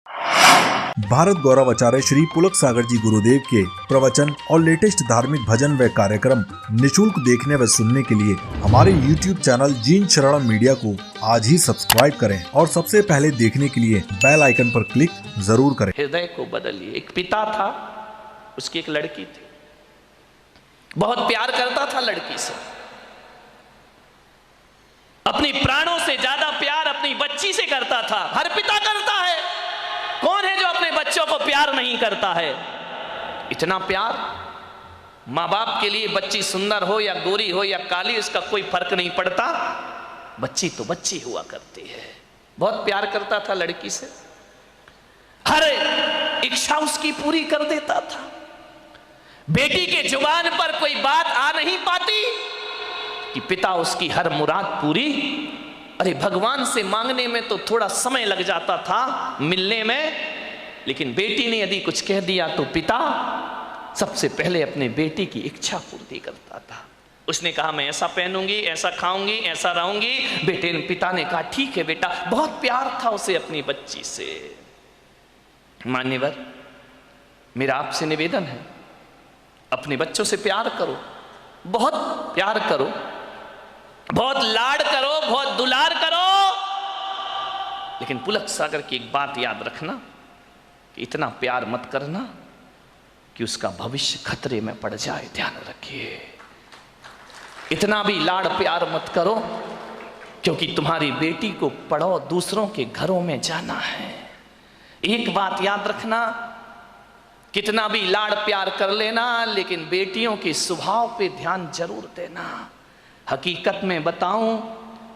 भारत गौरव आचार्य श्री पुलक सागर जी गुरुदेव के प्रवचन और लेटेस्ट धार्मिक भजन व कार्यक्रम निशुल्क देखने व सुनने के लिए हमारे YouTube चैनल जीन शरणम मीडिया को आज ही सब्सक्राइब करें और सबसे पहले देखने के लिए बेल आइकन पर क्लिक जरूर करें। हृदय को बदलिए। एक पिता था, उसकी एक लड़की थी, बहुत प्यार करता था लड़की से, अपनी प्राणों से ज्यादा प्यार अपनी बच्ची से करता था। हर पिता करता है, कौन है जो अपने बच्चों को प्यार नहीं करता है? इतना प्यार माँ बाप के लिए, बच्ची सुंदर हो या गोरी हो या काली, इसका कोई फर्क नहीं पड़ता, बच्ची तो बच्ची हुआ करती है। बहुत प्यार करता था लड़की से, हर इच्छा उसकी पूरी कर देता था। बेटी के जुबान पर कोई बात आ नहीं पाती कि पिता उसकी हर मुराद पूरी। अरे भगवान से मांगने में तो थोड़ा समय लग जाता था, मिलने में, लेकिन बेटी ने यदि कुछ कह दिया तो पिता सबसे पहले अपने बेटी की इच्छा पूर्ति करता था। उसने कहा मैं ऐसा पहनूंगी, ऐसा खाऊंगी, ऐसा रहूंगी। पिता ने कहा ठीक है बेटा। बहुत प्यार था उसे अपनी बच्ची से। मान्यवर, मेरा आपसे निवेदन है, अपने बच्चों से प्यार करो, बहुत प्यार करो, बहुत लाड करो, बहुत दुलार करो, लेकिन पुलक सागर की एक बात याद रखना कि इतना प्यार मत करना कि उसका भविष्य खतरे में पड़ जाए। ध्यान रखिए, इतना भी लाड प्यार मत करो, क्योंकि तुम्हारी बेटी को पढ़ो, दूसरों के घरों में जाना है। एक बात याद रखना, कितना भी लाड प्यार कर लेना, लेकिन बेटियों के स्वभाव पे ध्यान जरूर देना। हकीकत में बताऊं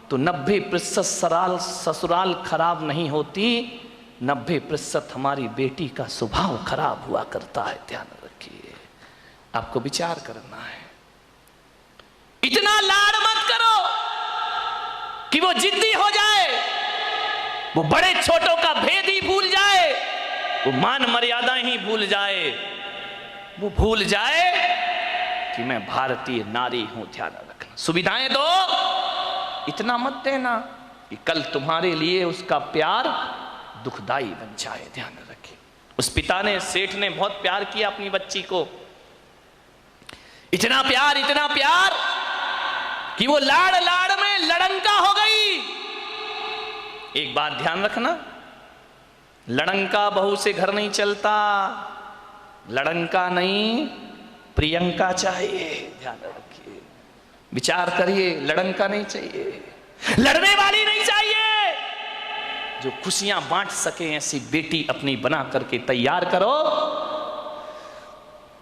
तो 90% ससुराल खराब नहीं होती, 90% हमारी बेटी का स्वभाव खराब हुआ करता है। ध्यान रखिए, आपको विचार करना है। इतना लाड मत करो कि वो जिद्दी हो जाए, वो बड़े छोटों का भेद ही भूल जाए, वो मान मर्यादा ही भूल जाए, वो भूल जाए कि मैं भारतीय नारी हूं। ध्यान रखना, सुविधाएं दो, इतना मत देना कि कल तुम्हारे लिए उसका प्यार दुखदाई बन जाए। ध्यान रखिए, उस पिता ने, सेठ ने बहुत प्यार किया अपनी बच्ची को, इतना प्यार कि वो लाड़ लाड़ में लड़ंका हो गई। एक बात ध्यान रखना, लड़ंका बहू से घर नहीं चलता, लड़ंका नहीं प्रियंका चाहिए। ध्यान रखिए, विचार करिए, लड़ंका नहीं चाहिए, लड़ने वाली नहीं चाहिए, जो खुशियां बांट सके ऐसी बेटी अपनी बना करके तैयार करो।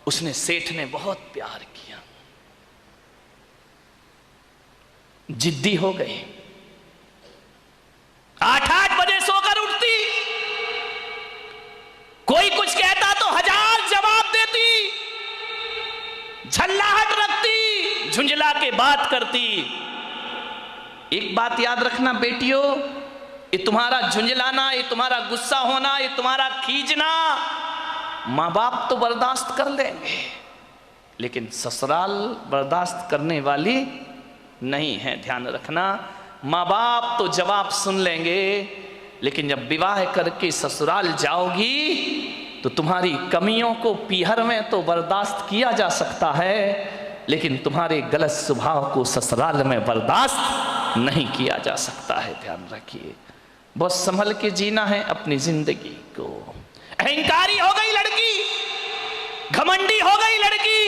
उसने, सेठ ने बहुत प्यार किया, जिद्दी हो गई, 8-8 बजे सोकर उठती, कोई कुछ कहता तो 1000 जवाब देती, झल्लाहट रखती, झुंझला के बात करती। एक बात याद रखना बेटियों, ये तुम्हारा झुंझलाना, ये तुम्हारा गुस्सा होना, ये तुम्हारा खींचना माँ बाप तो बर्दाश्त कर लेंगे, लेकिन ससुराल बर्दाश्त करने वाली नहीं है। ध्यान रखना, माँ बाप तो जवाब सुन लेंगे, लेकिन जब विवाह करके ससुराल जाओगी तो तुम्हारी कमियों को पीहर में तो बर्दाश्त किया जा सकता है, लेकिन तुम्हारे गलत स्वभाव को ससुराल में बर्दाश्त नहीं किया जा सकता है। ध्यान रखिए, बहुत संभल के जीना है अपनी जिंदगी को। अहंकारी हो गई लड़की, घमंडी हो गई लड़की,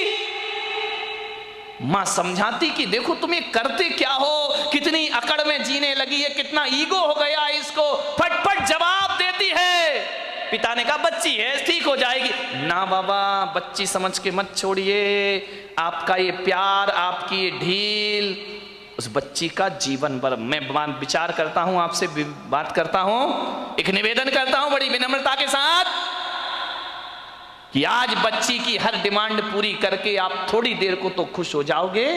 मां समझाती कि देखो तुम ये करते क्या हो, कितनी अकड़ में जीने लगी है, कितना ईगो हो गया इसको, फटफट जवाब देती है। पिता ने कहा बच्ची है, ठीक हो जाएगी। ना बाबा, बच्ची समझ के मत छोड़िए, आपका ये प्यार, आपकी ये ढील उस बच्ची का जीवन भर। मैं विचार करता हूं, आपसे बात करता हूं, एक निवेदन करता हूं बड़ी विनम्रता के साथ कि आज बच्ची की हर डिमांड पूरी करके आप थोड़ी देर को तो खुश हो जाओगे,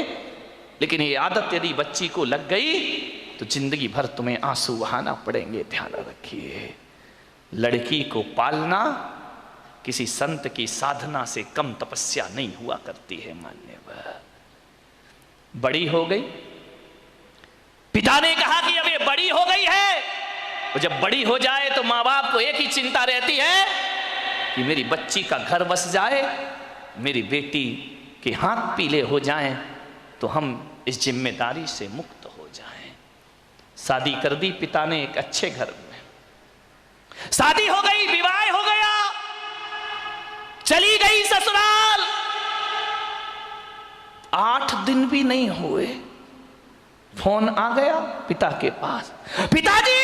लेकिन ये आदत यदि बच्ची को लग गई तो जिंदगी भर तुम्हें आंसू बहाना पड़ेंगे। ध्यान रखिए, लड़की को पालना किसी संत की साधना से कम तपस्या नहीं हुआ करती है। मान्यवर, बड़ी हो गई, पिता ने कहा कि अब ये बड़ी हो गई है, और जब बड़ी हो जाए तो माँ बाप को एक ही चिंता रहती है कि मेरी बच्ची का घर बस जाए, मेरी बेटी के हाथ पीले हो जाएं, तो हम इस जिम्मेदारी से मुक्त हो जाएं। शादी कर दी पिता ने एक अच्छे घर में, शादी हो गई, विवाह हो गया, चली गई ससुराल। 8 दिन भी नहीं हुए, फोन आ गया पिता के पास, पिताजी।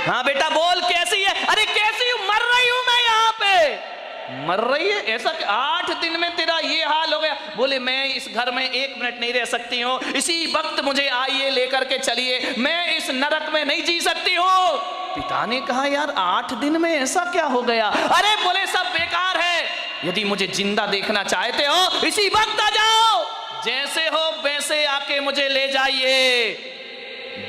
हाँ बेटा बोल, कैसी है? अरे कैसी हूं, मर रही हूं मैं यहाँ पे। मर रही है? ऐसा 8 दिन में तेरा ये हाल हो गया? बोले मैं इस घर में 1 मिनट नहीं रह सकती हूँ, इसी वक्त मुझे आइए लेकर के चलिए, मैं इस नरक में नहीं जी सकती हूँ। पिता ने कहा यार 8 दिन में ऐसा क्या हो गया? अरे बोले सब बेकार है, यदि मुझे जिंदा देखना चाहते हो इसी वक्त आ जाओ, जैसे हो वैसे आके मुझे ले जाइए।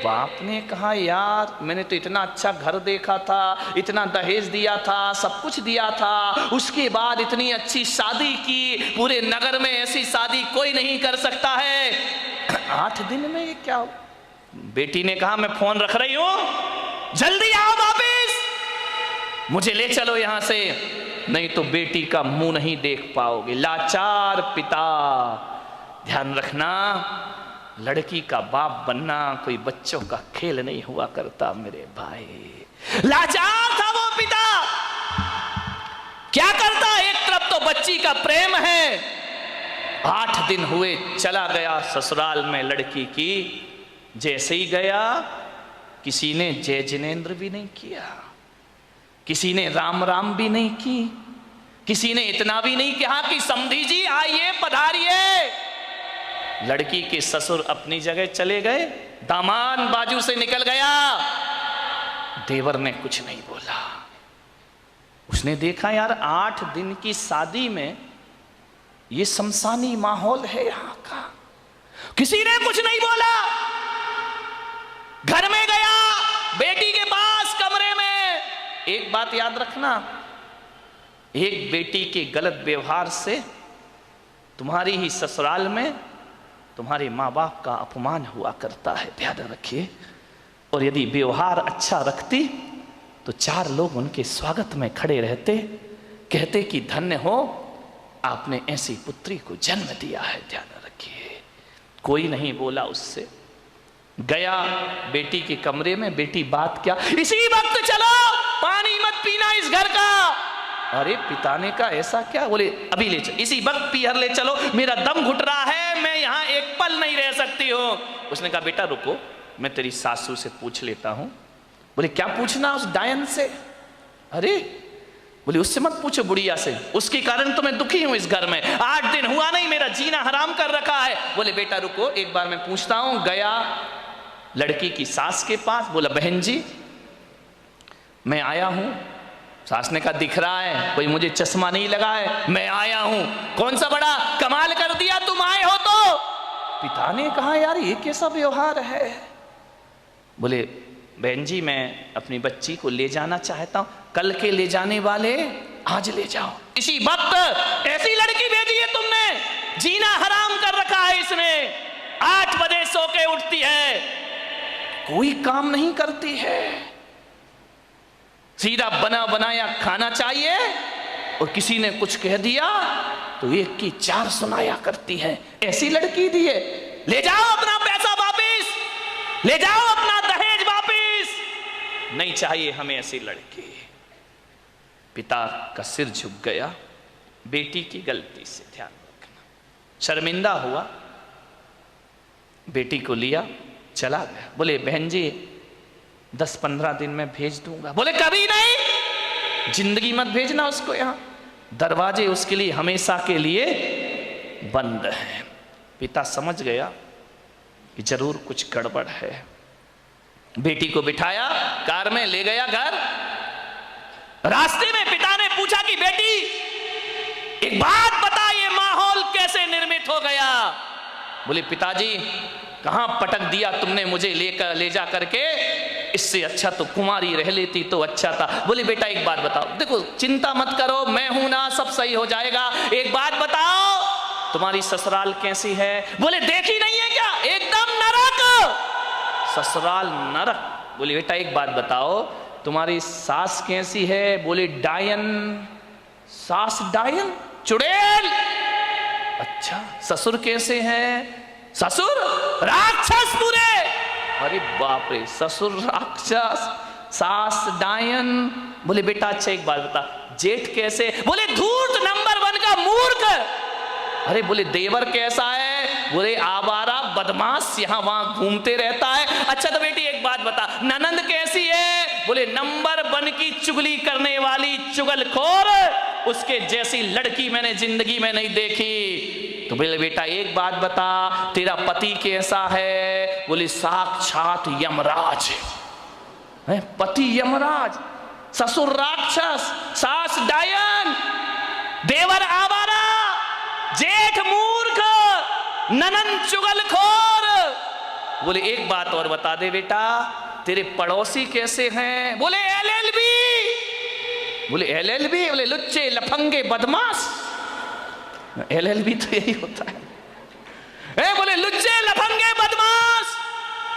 बाप ने कहा यार मैंने तो इतना अच्छा घर देखा था, इतना दहेज दिया था, सब कुछ दिया था, उसके बाद इतनी अच्छी शादी की, पूरे नगर में ऐसी शादी कोई नहीं कर सकता है, 8 दिन में ये क्या? बेटी ने कहा मैं फोन रख रही हूं, जल्दी आओ वापिस, मुझे ले चलो यहां से, नहीं तो बेटी का मुंह नहीं देख पाओगे। लाचार पिता। ध्यान रखना, लड़की का बाप बनना कोई बच्चों का खेल नहीं हुआ करता मेरे भाई। लाचार था वो पिता, क्या करता? एक तरफ तो बच्ची का प्रेम है, 8 दिन हुए चला गया ससुराल में लड़की की। जैसे ही गया किसी ने जय जिनेंद्र भी नहीं किया, किसी ने राम राम भी नहीं की, किसी ने इतना भी नहीं कहा कि समधी जी आइए पधारिए। लड़की के ससुर अपनी जगह चले गए, दामाद बाजू से निकल गया, देवर ने कुछ नहीं बोला। उसने देखा यार 8 दिन की शादी में ये शमशानी माहौल है यहां का, किसी ने कुछ नहीं बोला। घर में गया, बेटी के पास कमरे में। एक बात याद रखना, एक बेटी के गलत व्यवहार से तुम्हारी ही ससुराल में तुम्हारे माँ बाप का अपमान हुआ करता है, ध्यान रखिए। और यदि व्यवहार अच्छा रखती तो 4 लोग उनके स्वागत में खड़े रहते, कहते कि धन्य हो आपने ऐसी पुत्री को जन्म दिया है, ध्यान रखिए। कोई नहीं बोला उससे। गया बेटी के कमरे में, बेटी बात क्या, इसी वक्त चलो, पानी मत पीना इस घर का। अरे पिता ने कहा ऐसा क्या? बोले अभी ले चलो, इसी वक्त पीहर ले चलो, मेरा दम घुट रहा है, मैं यहाँ एक पल नहीं रह सकती हूँ। उसने कहा बेटा रुको, मैं तेरी सासू से पूछ लेता हूँ। बोले क्या पूछना उस डायन से? अरे बोले उससे मत पूछो, बुढ़िया से, उसके कारण तो मैं दुखी हूँ इस घर में, 8 दिन हुआ नहीं, मेरा जीना हराम कर रखा है। बोले बेटा रुको एक बार मैं पूछता हूँ। गया लड़की की सास के पास, बोला बहन जी मैं आया हूँ। सास ने कहा दिख रहा है, कोई मुझे चश्मा नहीं लगा है, मैं आया हूं। कौन सा बड़ा कमाल कर दिया तुम आए हो तो? पिता ने कहा यार ये कैसा व्यवहार है? बोले बहन जी मैं अपनी बच्ची को ले जाना चाहता हूं, कल के ले जाने वाले आज ले जाओ, इसी वक्त। ऐसी लड़की भेजी है तुमने, जीना हराम कर रखा है इसने, 8 बजे सो के उठती है, कोई काम नहीं करती है, सीधा बना बनाया खाना चाहिए, और किसी ने कुछ कह दिया तो 1 की 4 सुनाया करती है। ऐसी लड़की दी है, ले जाओ अपना पैसा वापिस, ले जाओ अपना दहेज वापिस, नहीं चाहिए हमें ऐसी लड़की। पिता का सिर झुक गया बेटी की गलती से, ध्यान रखना। शर्मिंदा हुआ, बेटी को लिया चला गया। बोले बहन जी 10-15 दिन में भेज दूंगा। बोले कभी नहीं, जिंदगी मत भेजना उसको यहां, दरवाजे उसके लिए हमेशा के लिए बंद हैं। पिता समझ गया कि जरूर कुछ गड़बड़ है। बेटी को बिठाया, कार में ले गया घर। रास्ते में पिता ने पूछा कि बेटी एक बात बता, ये माहौल कैसे निर्मित हो गया? बोले पिताजी कहां पटक दिया तुमने मुझे ले जा करके, इससे अच्छा तो कुमारी रह लेती तो अच्छा था। बोले बेटा एक बात बताओ, देखो चिंता मत करो, मैं हूं ना, सब सही हो जाएगा। एक बात बताओ तुम्हारी ससुराल कैसी है? बोले देखी नहीं है क्या, एकदम नरक, ससुराल नरक। बोले बेटा एक बात बताओ, तुम्हारी सास कैसी है? बोले डायन। सास डायन, चुड़ैल। अच्छा, ससुर कैसे हैं? ससुर राक्षस पूरे। अरे बाप रे, ससुर राक्षस, सास डायन। बोले बेटा अच्छा एक बात बता, जेठ कैसे? बोले धूर्त नंबर 1 का मूर्ख। अरे बोले देवर कैसा है? बोले आवारा बदमाश, यहां वहां घूमते रहता है। अच्छा तो बेटी एक बात बता, ननंद कैसी है? बोले नंबर 1 की चुगली करने वाली चुगलखोर, उसके जैसी लड़की मैंने जिंदगी में नहीं देखी। तो बोले बेटा एक बात बता, तेरा पति कैसा है? बोले साक्षात यमराज है। पति यमराज, ससुर राक्षस, सास डायन, देवर आवारा, जेठ मूर्ख, ननंद चुगलखोर। बोले एक बात और बता दे बेटा, तेरे पड़ोसी कैसे हैं? बोले LLB। बोले LLB? बोले लुच्चे लफंगे बदमाश। LLB तो यही होता है। बोले लुच्चे लफंगे बदमाश।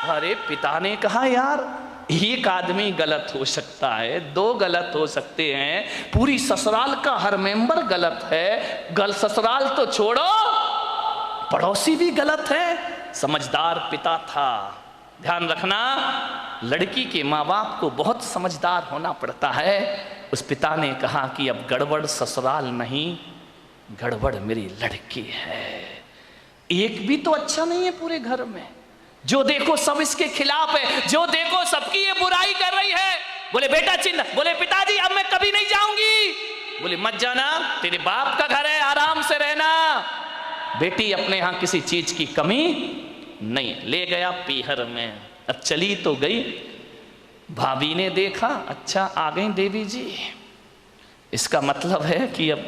अरे पिता ने कहा यार एक आदमी गलत हो सकता है, 2 गलत हो सकते हैं, पूरी ससुराल का हर मेंबर गलत है। ससुराल तो छोड़ो, पड़ोसी भी गलत है। समझदार पिता था। ध्यान रखना, लड़की के माँ बाप को बहुत समझदार होना पड़ता है। उस पिता ने कहा कि अब गड़बड़ ससुराल नहीं, गड़बड़ मेरी लड़की है। एक भी तो अच्छा नहीं है पूरे घर में, जो देखो सब इसके खिलाफ है, जो देखो सबकी ये बुराई कर रही है। बोले बेटा चिंता। बोले पिताजी अब मैं कभी नहीं जाऊंगी। बोले मत जाना, तेरे बाप का घर है, आराम से रहना। बेटी अपने यहां किसी चीज की कमी नहीं। ले गया पीहर में। अब चली तो गई, भाभी ने देखा अच्छा आ गई देवी जी, इसका मतलब है कि अब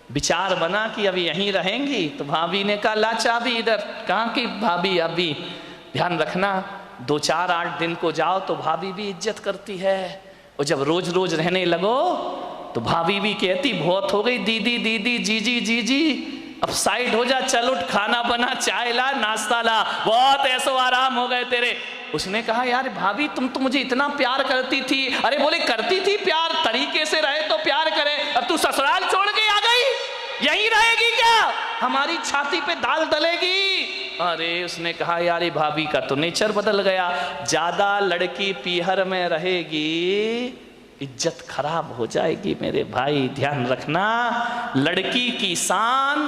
विचार बना कि अभी यहीं रहेंगी। तो भाभी ने कहा ला चाबी इधर। कहाँ की भाभी? अभी ध्यान रखना 2-4-8 दिन को जाओ तो भाभी भी इज्जत करती है, और जब रोज रोज रहने लगो तो भाभी भी कहती बहुत हो गई दीदी दीदी, जीजी जीजी, अब साइड हो जा, चल उठ, खाना बना, चाय ला, नाश्ता ला, बहुत ऐसो आराम हो गए तेरे। उसने कहा यार भाभी तुम तो मुझे इतना प्यार करती थी। अरे बोले करती थी प्यार, तरीके से रहे तो प्यार करे, अब तू ससुराल छोड़ के आ गई, यहीं रहेगी क्या? हमारी छाती पे दाल डलेगी। अरे उसने कहा यार भाभी का तो नेचर बदल गया, ज्यादा लड़की पीहर में रहेगी इज्जत खराब हो जाएगी। मेरे भाई ध्यान रखना, लड़की की शान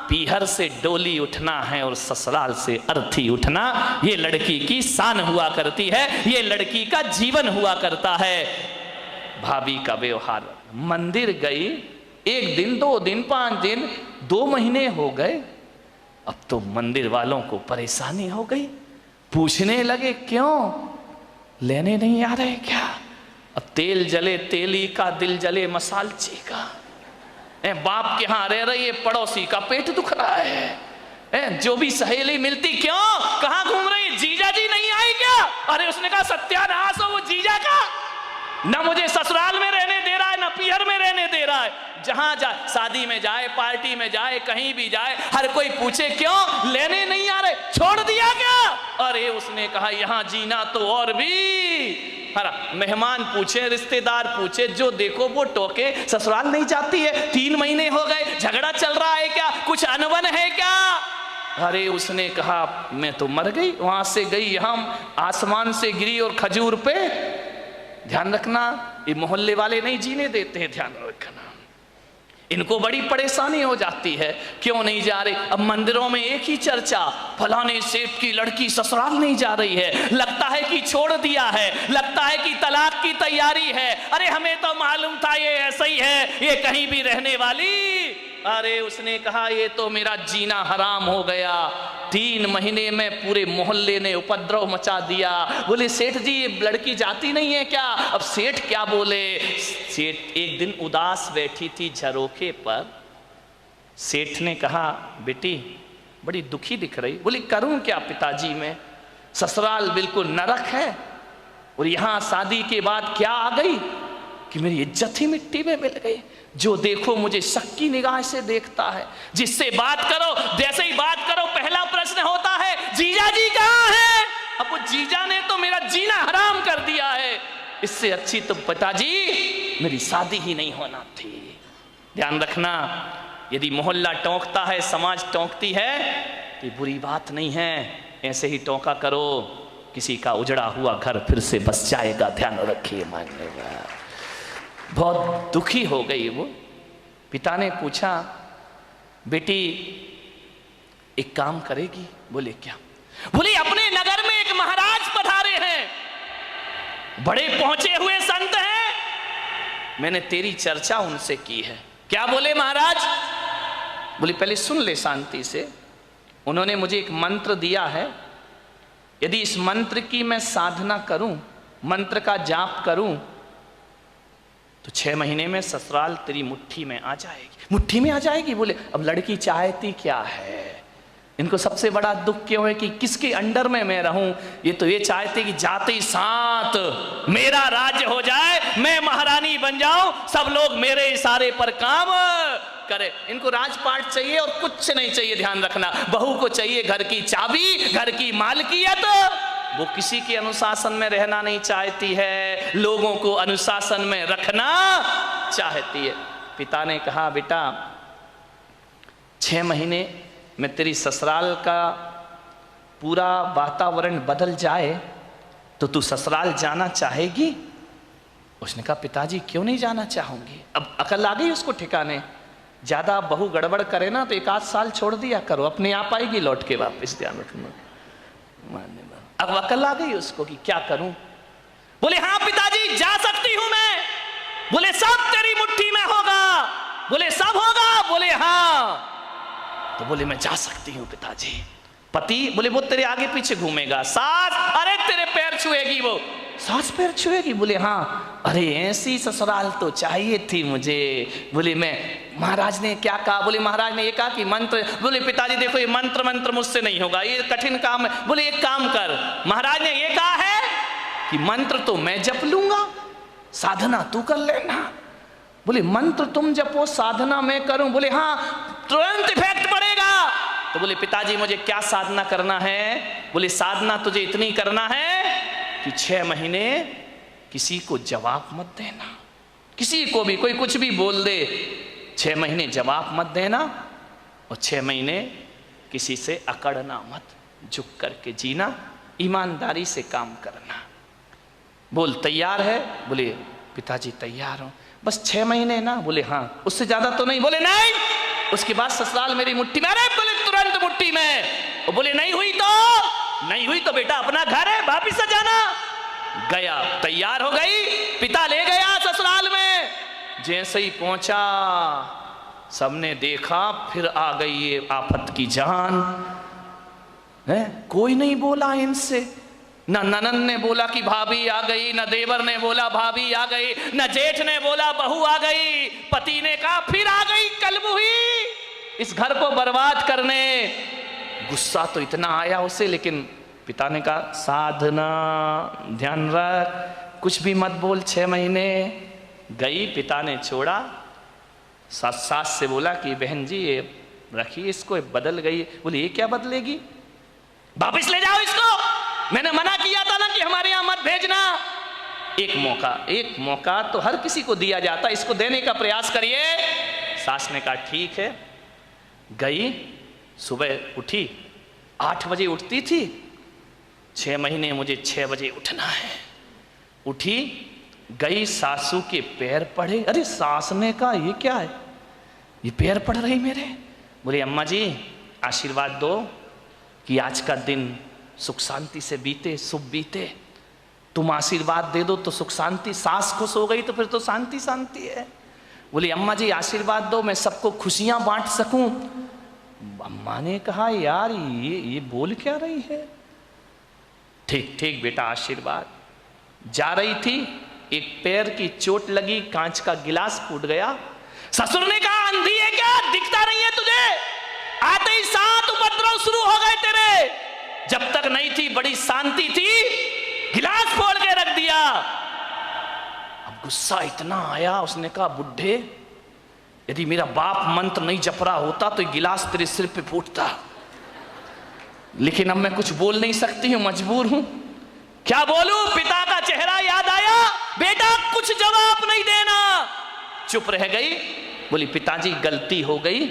पीहर से डोली उठना है और ससुराल से अर्थी उठना, ये लड़की की शान हुआ करती है, ये लड़की का जीवन हुआ करता है। भाभी का व्यवहार, मंदिर गई 1 दिन 2 दिन 5 दिन 2 महीने हो गए, अब तो मंदिर वालों को परेशानी हो गई, पूछने लगे क्यों लेने नहीं आ रहे क्या? अब तेल जले तेली का, दिल जले मसालची का। बाप के यहां रह रही, पड़ोसी का पेट दुख रहा है। जो भी सहेली मिलती क्यों, कहां घूम रही, जीजा जी नहीं आई क्या? अरे उसने कहा सत्यानाश हो वो जीजा का, ना मुझे ससुराल में रहने दे रहा है, ना पीहर में रहने दे रहा है। जहां जाए, शादी में जाए, पार्टी में जाए, कहीं भी जाए, हर कोई पूछे क्यों लेने नहीं आ रहे, छोड़ दिया क्या? अरे उसने कहा यहां जीना तो और भी हरा, मेहमान पूछे, रिश्तेदार पूछे, जो देखो वो टोके, ससुराल नहीं जाती है, 3 महीने हो गए, झगड़ा चल रहा है क्या, कुछ अनबन है क्या? अरे उसने कहा मैं तो मर गई, वहां से गई यहां, आसमान से गिरी और खजूर पे। ध्यान रखना, ये मोहल्ले वाले नहीं जीने देते हैं, ध्यान रखना, इनको बड़ी परेशानी हो जाती है, क्यों नहीं जा रहे? अब मंदिरों में एक ही चर्चा, फलाने सेठ की लड़की ससुराल नहीं जा रही है, लगता है कि छोड़ दिया है, लगता है कि तलाक की तैयारी है। अरे हमें तो मालूम था ये ऐसा ही है, ये कहीं भी रहने वाली। अरे उसने कहा ये तो मेरा जीना हराम हो गया, 3 महीने में पूरे मोहल्ले ने उपद्रव मचा दिया। बोले सेठ जी ये लड़की जाती नहीं है क्या? अब सेठ क्या बोले? सेठ एक दिन उदास बैठी थी झरोखे पर, सेठ ने कहा बेटी बड़ी दुखी दिख रही। बोली करूं क्या पिताजी, मैं ससुराल बिल्कुल नरक है, और यहां शादी के बाद क्या आ गई कि मेरी इज्जत ही मिट्टी में मिल गई, जो देखो मुझे शक की निगाह से देखता है, जिससे बात करो जैसे ही बात करो पहला प्रश्न होता है जीजा जी कहाँ हैं? अब वो जीजा ने तो मेरा जीना हराम कर दिया है, इससे अच्छी तो पिताजी मेरी शादी ही नहीं होना थी। ध्यान रखना, यदि मोहल्ला टोंकता है, समाज टोंकती है, तो ये बुरी बात नहीं है। ऐसे ही टोंका करो, किसी का उजड़ा हुआ घर फिर से बस जाएगा। ध्यान रखिए, मानिएगा। बहुत दुखी हो गई वो। पिता ने पूछा, बेटी एक काम करेगी? बोले क्या? बोले अपने नगर में एक महाराज पधारे हैं, बड़े पहुंचे हुए संत हैं, मैंने तेरी चर्चा उनसे की है। क्या बोले महाराज? बोले पहले सुन ले शांति से। उन्होंने मुझे एक मंत्र दिया है, यदि इस मंत्र की मैं साधना करूं, मंत्र का जाप करूं, तो 6 महीने में ससुराल तेरी मुट्ठी में आ जाएगी। मुट्ठी में आ जाएगी? बोले अब लड़की चाहती क्या है? इनको सबसे बड़ा दुख क्यों है कि किसके अंडर में मैं रहूं? ये तो ये चाहते कि जाते ही साथ मेरा राज्य हो जाए, मैं महारानी बन जाऊं, सब लोग मेरे इशारे पर काम करे। इनको राजपाट चाहिए और कुछ नहीं चाहिए। ध्यान रखना, बहू को चाहिए घर की चाबी, घर की मालकियत। वो किसी के अनुशासन में रहना नहीं चाहती है, लोगों को अनुशासन में रखना चाहती है। पिता ने कहा, बेटा 6 महीने में तेरी ससुराल का पूरा वातावरण बदल जाए तो तू ससुराल जाना चाहेगी? उसने कहा, पिताजी क्यों नहीं जाना चाहूंगी। अब अकल आ गई उसको ठिकाने। ज्यादा बहू गड़बड़ करे ना तो 1 आध साल छोड़ दिया करो, अपने आप आएगी लौट के वापस। ध्यान रखना। अब अकल आ गई उसको कि क्या करूं। बोले हाँ पिताजी जा सकती हूं मैं। बोले सब तेरी मुट्ठी में होगा। बोले सब होगा? बोले हाँ। तो बोले मैं जा सकती हूं पिताजी। पति? बोले वो तेरे आगे पीछे घूमेगा। सास? अरे तेरे पैर छुएगी वो। सास पैर छुएगी? बोले हाँ। अरे ऐसी ससुराल तो चाहिए थी मुझे। बोले मैं, महाराज ने क्या कहा? बोले महाराज ने ये कहा कि मंत्र। बोले पिताजी देखो ये मंत्र मुझसे नहीं होगा, ये कठिन काम है। बोले एक काम कर, महाराज ने ये कहा है कि मंत्र तो मैं जप लूंगा, साधना तू कर लेना। बोले मंत्र तुम जपो, साधना मैं करूं? बोले हाँ, तुरंत इफेक्ट पड़ेगा। तो बोले पिताजी मुझे क्या साधना करना है? बोले साधना तुझे इतनी करना है कि 6 महीने किसी को जवाब मत देना, किसी को भी कोई कुछ भी बोल दे, 6 महीने जवाब मत देना, और 6 महीने किसी से अकड़ना मत, झुक करके जीना, ईमानदारी से काम करना। बोल तैयार है? बोले पिताजी तैयार हूं, बस 6 महीने ना। बोले हाँ। उससे ज्यादा तो नहीं? बोले नहीं, उसके बाद ससुराल मेरी मुट्ठी में। अरे बोले तुरंत मुट्ठी में। और बोले नहीं हुई तो बेटा अपना घर है, वापिस आ जाना। गया, तैयार हो गई, पिता ले गया ससुराल में। जैसे ही पहुंचा सबने देखा, फिर आ गई ये आफत की जान है। कोई नहीं बोला इनसे, न ननन ने बोला कि भाभी आ गई, न देवर ने बोला भाभी आ गई, न जेठ ने बोला बहू आ गई। पति ने कहा फिर आ गई कलमुही इस घर को बर्बाद करने। गुस्सा तो इतना आया उसे, लेकिन पिता ने कहा साधना, ध्यान रख, कुछ भी मत बोल। 6 महीने गई, पिता ने छोड़ा। सास से बोला कि बहन जी ये रखिए इसको, बदल गई। बोले ये क्या बदलेगी, वापिस ले जाओ इसको, मैंने मना किया था ना कि हमारे यहां मत भेजना। एक मौका तो हर किसी को दिया जाता, इसको देने का प्रयास करिए। सास ने कहा ठीक है। गई, सुबह उठी, 8 बजे उठती थी, 6 महीने मुझे 6 बजे उठना है। उठी, गई, सासू के पैर पड़े। अरे सास ने कहा ये क्या है, ये पैर पड़ रही मेरे। बोले अम्मा जी आशीर्वाद दो कि आज का दिन सुख शांति से बीते, शुभ बीते। तुम आशीर्वाद दे दो तो सुख शांति, सास खुश हो गई तो फिर तो शांति शांति है। बोली अम्मा जी आशीर्वाद दो मैं सबको खुशियां बांट सकूं। अम्मा ने कहा यार ये बोल क्या रही है। ठीक ठीक बेटा आशीर्वाद। जा रही थी, एक पैर की चोट लगी, कांच का गिलास फूट गया। ससुर ने कहा अंधी है क्या, दिखता नहीं है तुझे? आते ही 7 उपद्रव शुरू हो गए तेरे। जब तक नहीं थी बड़ी शांति थी, गिलास फोड़ के रख दिया। अब गुस्सा इतना आया, उसने कहा बुढ़े यदि मेरा बाप मंत्र नहीं जप रहा होता तो गिलास तेरे सिर पे फूटता। लेकिन अब मैं कुछ बोल नहीं सकती हूं, मजबूर हूं। क्या बोलूं? पिता का चेहरा याद आया, बेटा कुछ जवाब नहीं देना। चुप रह गई। बोली पिताजी गलती हो गई,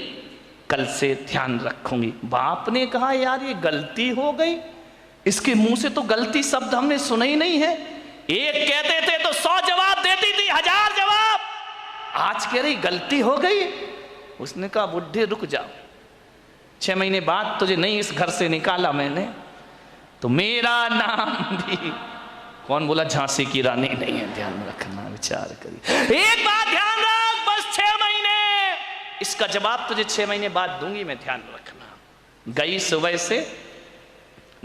कल से ध्यान रखूंगी। बाप ने कहा यार ये गलती हो गई, इसके मुंह से तो गलती शब्द हमने सुना ही नहीं है। एक कहते थे तो 100 जवाब देती थी, 1000 जवाब। आज कह रही गलती हो गई। उसने कहा बुढ़े रुक जाओ, 6 महीने बाद तुझे नहीं इस घर से निकाला मैंने तो मेरा नाम भी, कौन बोला झांसी की रानी नहीं है, ध्यान रखना, विचार करिए। एक बात ध्यान रख, बस 6 महीने, इसका जवाब तुझे 6 महीने बाद दूंगी मैं, ध्यान रखना। गई सुबह से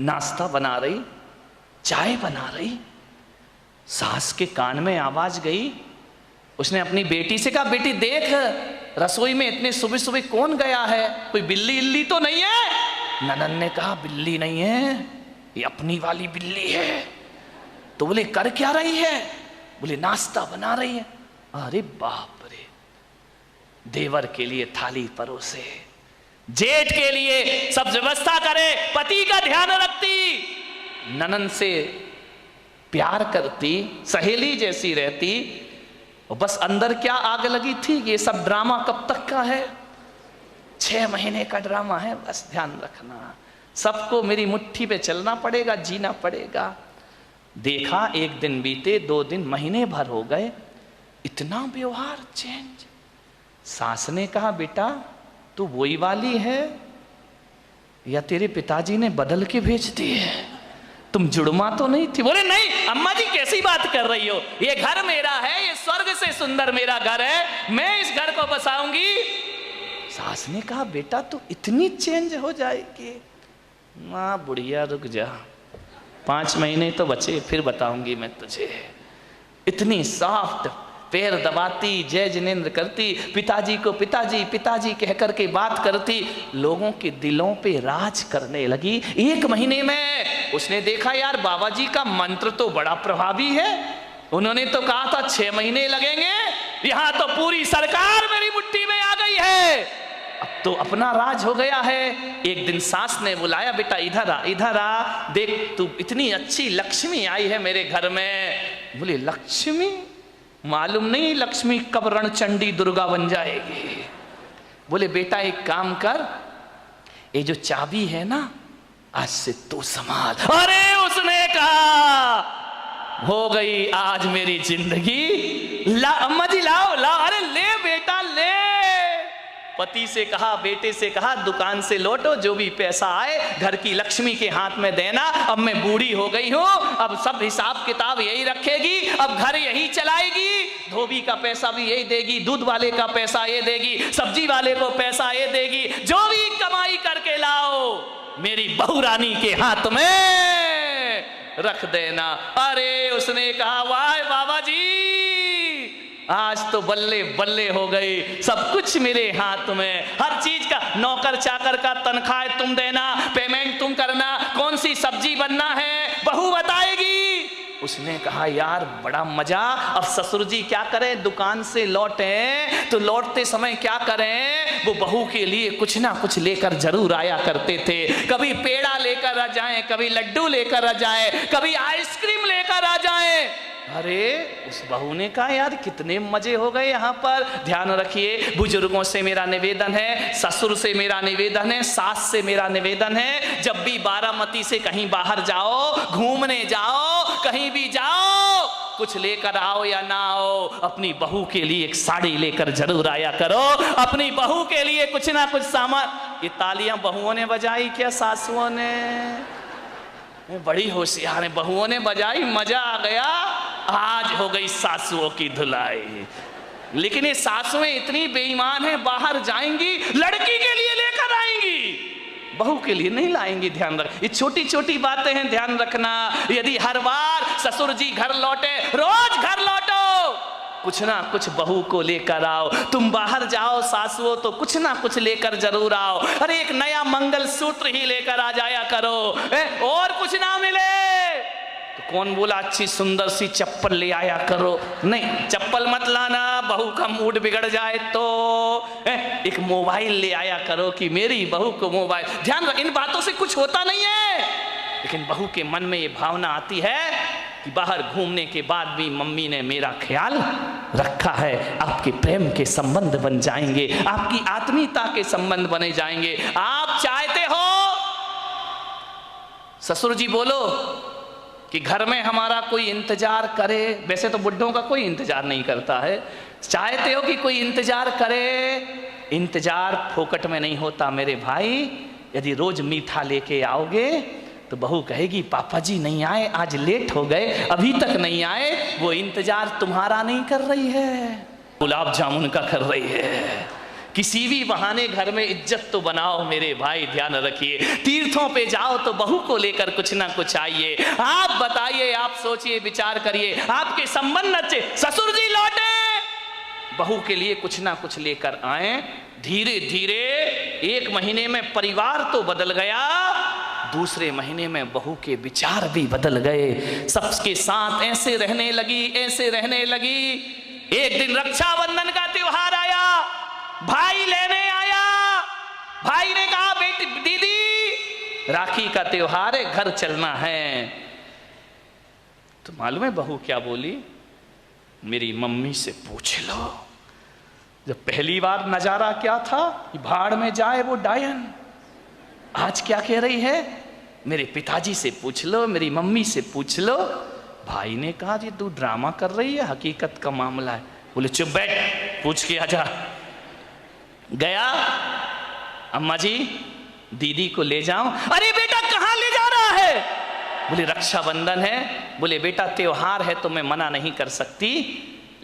नाश्ता बना रही, चाय बना रही, सास के कान में आवाज गई। उसने अपनी बेटी से कहा बेटी देख रसोई में इतने सुबह सुबह कौन गया है, कोई बिल्ली इल्ली तो नहीं है? ननन ने कहा बिल्ली नहीं है, ये अपनी वाली बिल्ली है। तो बोले कर क्या रही है? बोले नाश्ता बना रही है। अरे बाप रे, देवर के लिए थाली परोसे, जेठ के लिए सब व्यवस्था करे, पति का ध्यान रखती, ननन से प्यार करती, सहेली जैसी रहती। और बस अंदर क्या आग लगी थी, ये सब ड्रामा कब तक का है? 6 महीने का ड्रामा है, बस ध्यान रखना। सबको मेरी मुट्ठी पे चलना पड़ेगा, जीना पड़ेगा। देखा 1 दिन बीते, 2 दिन, महीने भर हो गए, इतना व्यवहार चेंज। सास ने कहा बेटा तू वही वाली है या तेरे पिताजी ने बदल के भेज दी है, तुम जुड़मा तो नहीं थी? बोले नहीं अम्मा जी कैसी बात कर रही हो, ये घर मेरा है, ये स्वर्ग से सुंदर मेरा घर है, मैं इस घर को बसाऊंगी। सास ने कहा बेटा तू इतनी चेंज हो जाएगी? माँ बुढ़िया रुक जा, 5 महीने तो बचे, फिर बताऊंगी मैं तुझे। इतनी सॉफ्ट, पैर दबाती, जय जिनेंद्र करती, पिताजी को पिताजी पिताजी कह करके बात करती, लोगों के दिलों पे राज करने लगी। 1 महीने में उसने देखा यार बाबा जी का मंत्र तो बड़ा प्रभावी है। उन्होंने तो कहा था 6 महीने लगेंगे, यहां तो पूरी सरकार मेरी मुट्ठी में आ गई है, अब तो अपना राज हो गया है। एक दिन सास ने बुलाया बेटा इधर आ, इधर आ, देख तू इतनी अच्छी लक्ष्मी आई है मेरे घर में। बोले लक्ष्मी? मालूम नहीं लक्ष्मी कब रणचंडी दुर्गा बन जाएगी। बोले बेटा एक काम कर, ये जो चाबी है ना आज से तू संभाल। अरे उसने कहा हो गई आज मेरी जिंदगी। ला अम्मा जी लाओ लाओ, अरे ले बेटा ले। पति से कहा, बेटे से कहा दुकान से लौटो, जो भी पैसा आए घर की लक्ष्मी के हाथ में देना। अब मैं बूढ़ी हो गई हूं, अब सब हिसाब किताब यही रखेगी, अब घर यही चलाएगी, धोबी का पैसा भी यही देगी, दूध वाले का पैसा ये देगी, सब्जी वाले को पैसा ये देगी, जो भी कमाई करके लाओ मेरी बहू रानी के हाथ में रख देना। अरे उसने कहा वाह बाबा जी, आज तो बल्ले बल्ले हो गई, सब कुछ मेरे हाथ में, हर चीज का, नौकर चाकर का तनख्वाह तुम देना, पेमेंट तुम करना, कौन सी सब्जी बनना है बहू बताएगी। उसने कहा यार बड़ा मजा। अब ससुर जी क्या करें, दुकान से लौटे तो लौटते समय क्या करें, वो बहू के लिए कुछ ना कुछ लेकर जरूर आया करते थे। कभी पेड़ा लेकर आ जाए, कभी लड्डू लेकर आ जाए, कभी आइसक्रीम लेकर आ जाए। अरे उस बहू ने कहा यार कितने मजे हो गए यहाँ पर। ध्यान रखिए, बुजुर्गों से मेरा निवेदन है, ससुर से मेरा निवेदन है, सास से मेरा निवेदन है, जब भी बारामती से कहीं बाहर जाओ, घूमने जाओ, कहीं भी जाओ, कुछ लेकर आओ या ना आओ, अपनी बहू के लिए एक साड़ी लेकर जरूर आया करो, अपनी बहू के लिए कुछ ना कुछ सामान। ये तालियां बहुओं ने बजाई क्या सासुओं ने? बड़ी होशियार है, बहुओं ने बजाई, मजा आ गया। आज हो गई सासुओं की धुलाई। लेकिन ये सासुएं इतनी बेईमान हैं, बाहर जाएंगी लड़की के लिए लेकर आएंगी, बहू के लिए नहीं लाएंगी। ध्यान रख, ये छोटी छोटी बातें हैं, ध्यान रखना। यदि हर बार ससुर जी घर लौटे, रोज घर लौटो, कुछ ना कुछ बहू को लेकर आओ। तुम बाहर जाओ सासुओं तो कुछ ना कुछ लेकर जरूर आओ। अरे एक नया मंगलसूत्र ही लेकर आ जाया करो, और कुछ ना मिले तो कौन बोला अच्छी सुंदर सी चप्पल ले आया करो? नहीं, चप्पल मत लाना, बहू का मूड बिगड़ जाए तो। एक मोबाइल ले आया करो कि मेरी बहू को मोबाइल। ध्यान रख, इन बातों से कुछ होता नहीं है, लेकिन बहू के मन में ये भावना आती है कि बाहर घूमने के बाद भी मम्मी ने मेरा ख्याल रखा है। आपके प्रेम के संबंध बन जाएंगे, आपकी आत्मीयता के संबंध बने जाएंगे। आप चाहते हो ससुर जी बोलो कि घर में हमारा कोई इंतजार करे? वैसे तो बुड्ढों का कोई इंतजार नहीं करता है। चाहते हो कि कोई इंतजार करे? इंतजार फोकट में नहीं होता मेरे भाई। यदि रोज मीठा लेके आओगे तो बहू कहेगी पापा जी नहीं आए, आज लेट हो गए, अभी तक नहीं आए। वो इंतजार तुम्हारा नहीं कर रही है, गुलाब जामुन का कर रही है। किसी भी बहाने घर में इज्जत तो बनाओ मेरे भाई, ध्यान रखिए। तीर्थों पे जाओ तो बहू को लेकर कुछ ना कुछ आइए। आप बताइए, आप सोचिए, विचार करिए, आपके संबंध अच्छे, ससुर जी लौटे, बहू के लिए कुछ ना कुछ लेकर आए। धीरे धीरे 1 महीने में परिवार तो बदल गया, दूसरे महीने में बहू के विचार भी बदल गए। सबके साथ ऐसे रहने लगी, ऐसे रहने लगी। एक दिन रक्षाबंधन का त्योहार आया, भाई लेने आया। भाई ने कहा बेटी दीदी राखी का त्योहार है, घर चलना है। तो मालूम है बहू क्या बोली? मेरी मम्मी से पूछ लो। जब पहली बार नजारा क्या था, भाड़ में जाए वो डायन। आज क्या कह रही है? मेरे पिताजी से पूछ लो, मेरी मम्मी से पूछ लो। भाई ने कहा जी तू ड्रामा कर रही है, हकीकत का मामला है। बोले चुप बैठ, पूछ के आजा। गया, अम्मा जी दीदी को ले जाऊं। अरे बेटा कहां ले जा रहा है? बोले रक्षाबंधन है। बोले बेटा त्योहार है तो मैं मना नहीं कर सकती,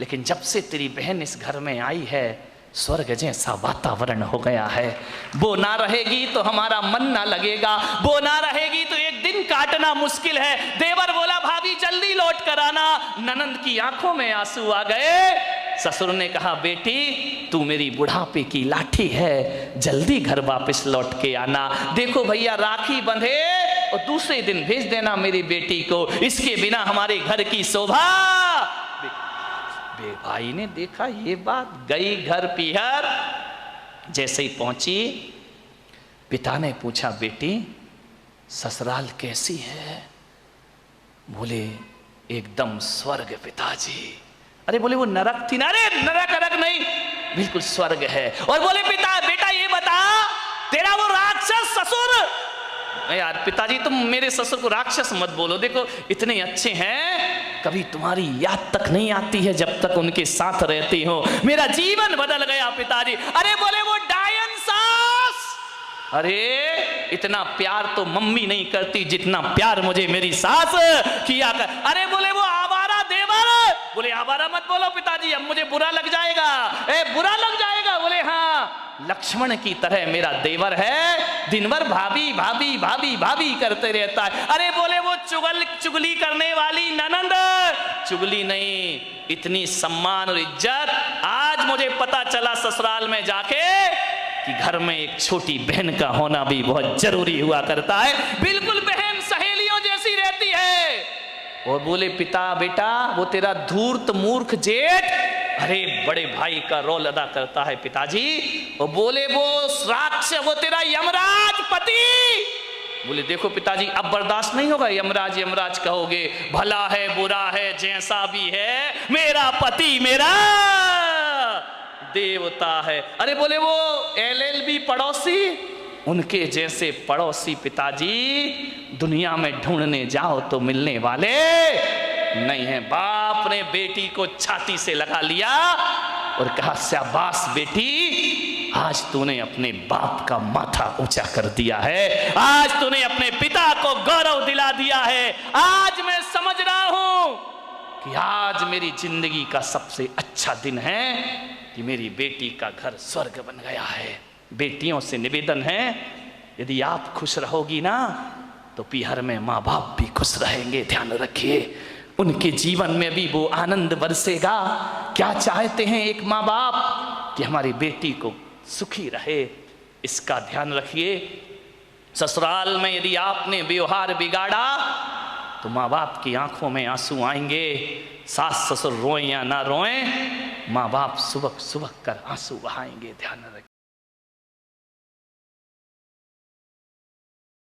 लेकिन जब से तेरी बहन इस घर में आई है स्वर्ग जैसा वातावरण हो गया है। वो ना रहेगी तो हमारा मन ना लगेगा, वो ना रहेगी तो एक दिन काटना मुश्किल है। देवर बोला भाभी जल्दी लौट कर आना। ननंद की आंखों में आंसू आ गए। ससुर ने कहा बेटी तू मेरी बुढ़ापे की लाठी है, जल्दी घर वापस लौट के आना। देखो भैया राखी बंधे और दूसरे दिन भेज देना मेरी बेटी को, इसके बिना हमारे घर की शोभा। भाई ने देखा ये बात, गई घर पीहर। जैसे ही पहुंची पिता ने पूछा बेटी ससुराल कैसी है? बोले एकदम स्वर्ग पिताजी। अरे बोले वो नरक थी ना? अरे नरक नरक नहीं, बिल्कुल स्वर्ग है। और बोले पिता बेटा ये बता तेरा वो राक्षस ससुर। यार पिताजी तुम मेरे ससुर को राक्षस मत बोलो, देखो इतने अच्छे हैं, कभी तुम्हारी याद तक नहीं आती है जब तक उनके साथ रहती हो। मेरा जीवन बदल गया पिताजी। अरे बोले वो डायन सास। अरे इतना प्यार तो मम्मी नहीं करती जितना प्यार मुझे मेरी सास किया कर। अरे बोले वो आवारा देवर। बोले आवारा मत बोलो पिताजी, अब मुझे बुरा लग जाएगा। बुरा लग जाएगा? बोले हाँ लक्ष्मण की तरह मेरा देवर है, दिन भर भाभी भाभी भाभी भाभी करते रहता है। अरे बोले वो चुगली करने वाली ननंद। चुगली नहीं, इतनी सम्मान और इज्जत। आज मुझे पता चला ससुराल में जाके कि घर में एक छोटी बहन का होना भी बहुत जरूरी हुआ करता है। बिल्कुल बहन सहेलियों जैसी रहती है। और बोले पिता बेटा वो तेरा धूर्त मूर्ख जेठ अरे बड़े भाई का रोल अदा करता है पिताजी। और बोले वो राक्षस वो तेरा यमराज पति। बोले देखो पिताजी अब बर्दाश्त नहीं होगा, यमराज यमराज कहोगे, भला है बुरा है जैसा भी है, मेरा पति मेरा देवता है। अरे बोले वो LLB पड़ोसी, उनके जैसे पड़ोसी पिताजी दुनिया में ढूंढने जाओ तो मिलने वाले नहीं है। बाप ने बेटी को छाती से लगा लिया और कहा शाबाश बेटी, आज तूने अपने बाप का माथा ऊंचा कर दिया है, आज तूने अपने पिता को गौरव दिला दिया है। आज मैं समझ रहा हूं कि आज मेरी जिंदगी का सबसे अच्छा दिन है कि मेरी बेटी का घर स्वर्ग बन गया है। बेटियों से निवेदन है यदि आप खुश रहोगी ना तो पीहर में माँ बाप भी खुश रहेंगे। ध्यान रखिए उनके जीवन में भी वो आनंद बरसेगा। क्या चाहते हैं एक माँ बाप कि हमारी बेटी को सुखी रहे, इसका ध्यान रखिए। ससुराल में यदि आपने व्यवहार बिगाड़ा तो माँ बाप की आंखों में आंसू आएंगे। सास ससुर रोएं या ना रोएं, माँ बाप सुबह सुबह कर आंसू बहाएंगे। ध्यान रखें।